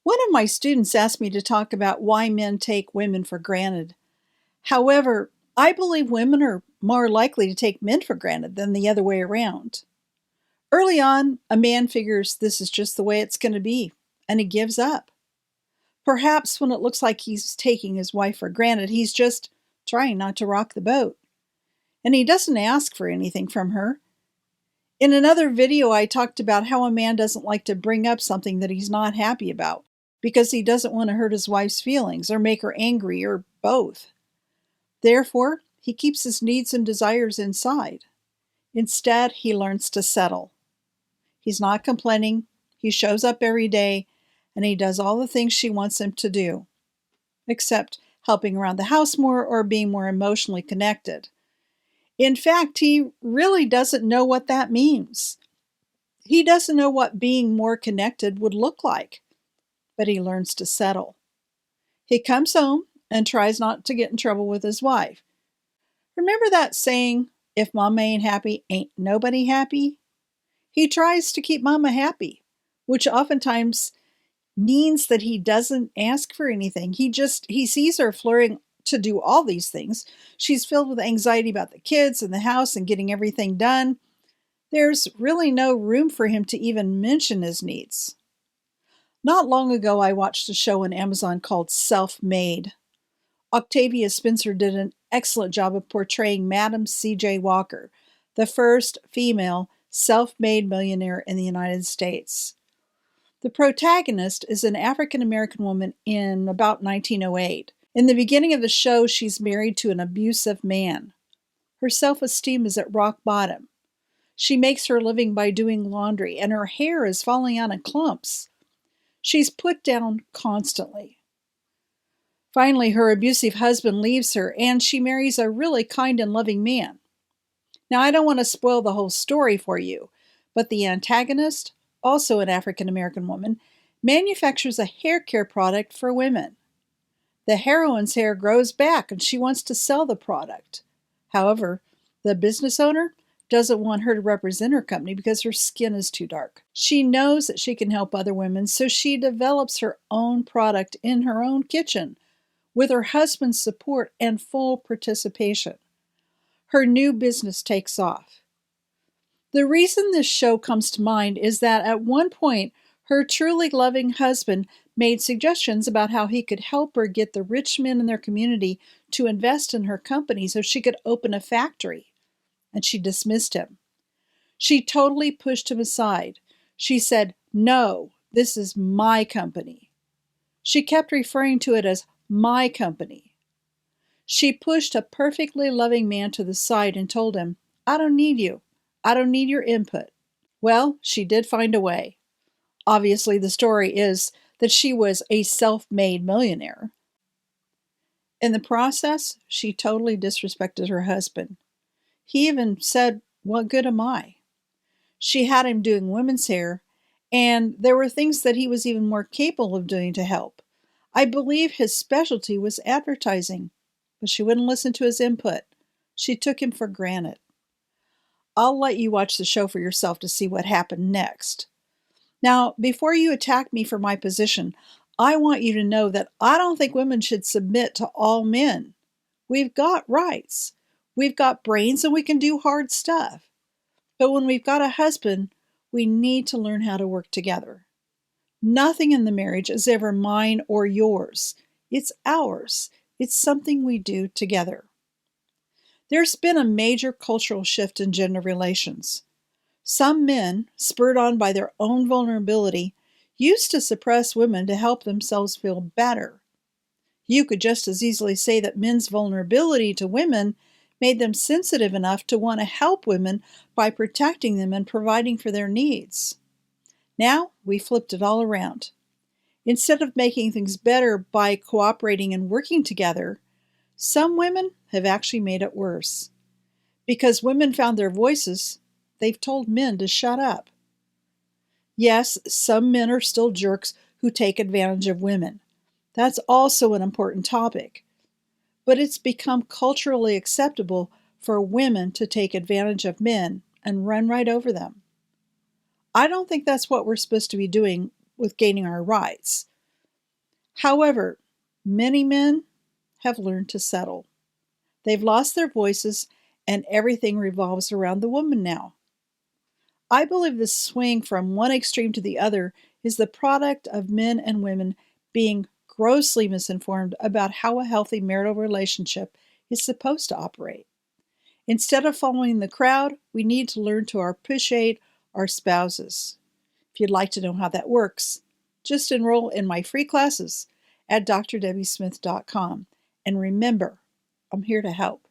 One of my students asked me to talk about why men take women for granted. However, I believe women are more likely to take men for granted than the other way around. Early on, a man figures this is just the way it's going to be, and he gives up. Perhaps when it looks like he's taking his wife for granted, he's just trying not to rock the boat. And he doesn't ask for anything from her. In another video, I talked about how a man doesn't like to bring up something that he's not happy about because he doesn't want to hurt his wife's feelings or make her angry or both. Therefore, he keeps his needs and desires inside. Instead, he learns to settle. He's not complaining, he shows up every day, and he does all the things she wants him to do, except helping around the house more or being more emotionally connected. In fact, he really doesn't know what that means. He doesn't know what being more connected would look like, but he learns to settle. He comes home and tries not to get in trouble with his wife. Remember that saying, if mama ain't happy, ain't nobody happy? He tries to keep mama happy, which oftentimes means that he doesn't ask for anything. He sees her flurrying to do all these things. She's filled with anxiety about the kids and the house and getting everything done. There's really no room for him to even mention his needs. Not long ago, I watched a show on Amazon called Self-Made. Octavia Spencer did an excellent job of portraying Madam C.J. Walker, the first female self-made millionaire in the United States. The protagonist is an African-American woman in about 1908. In the beginning of the show, she's married to an abusive man. Her self-esteem is at rock bottom. She makes her living by doing laundry, and her hair is falling out in clumps. She's put down constantly. Finally, her abusive husband leaves her, and she marries a really kind and loving man. Now, I don't want to spoil the whole story for you, but the antagonist, also an African-American woman, manufactures a hair care product for women. The heroine's hair grows back and she wants to sell the product. However, the business owner doesn't want her to represent her company because her skin is too dark. She knows that she can help other women, so she develops her own product in her own kitchen with her husband's support and full participation. Her new business takes off. The reason this show comes to mind is that at one point, her truly loving husband made suggestions about how he could help her get the rich men in their community to invest in her company so she could open a factory. And she dismissed him. She totally pushed him aside. She said, "No, this is my company." She kept referring to it as my company. She pushed a perfectly loving man to the side and told him, "I don't need you. I don't need your input." Well, she did find a way. Obviously, the story is that she was a self-made millionaire. In the process, she totally disrespected her husband. He even said, "What good am I?" She had him doing women's hair, and there were things that he was even more capable of doing to help. I believe his specialty was advertising, but she wouldn't listen to his input. She took him for granted. I'll let you watch the show for yourself to see what happened next. Now, before you attack me for my position, I want you to know that I don't think women should submit to all men. We've got rights. We've got brains and we can do hard stuff. But when we've got a husband, we need to learn how to work together. Nothing in the marriage is ever mine or yours. It's ours. It's something we do together. There's been a major cultural shift in gender relations. Some men, spurred on by their own vulnerability, used to suppress women to help themselves feel better. You could just as easily say that men's vulnerability to women made them sensitive enough to want to help women by protecting them and providing for their needs. Now, we flipped it all around. Instead of making things better by cooperating and working together, some women have actually made it worse. Because women found their voices, they've told men to shut up. Yes, some men are still jerks who take advantage of women. That's also an important topic. But it's become culturally acceptable for women to take advantage of men and run right over them. I don't think that's what we're supposed to be doing with gaining our rights. However, many men have learned to settle. They've lost their voices, and everything revolves around the woman now. I believe the swing from one extreme to the other is the product of men and women being grossly misinformed about how a healthy marital relationship is supposed to operate. Instead of following the crowd, we need to learn to appreciate our spouses. If you'd like to know how that works, just enroll in my free classes at drdebismith.com. And remember, I'm here to help.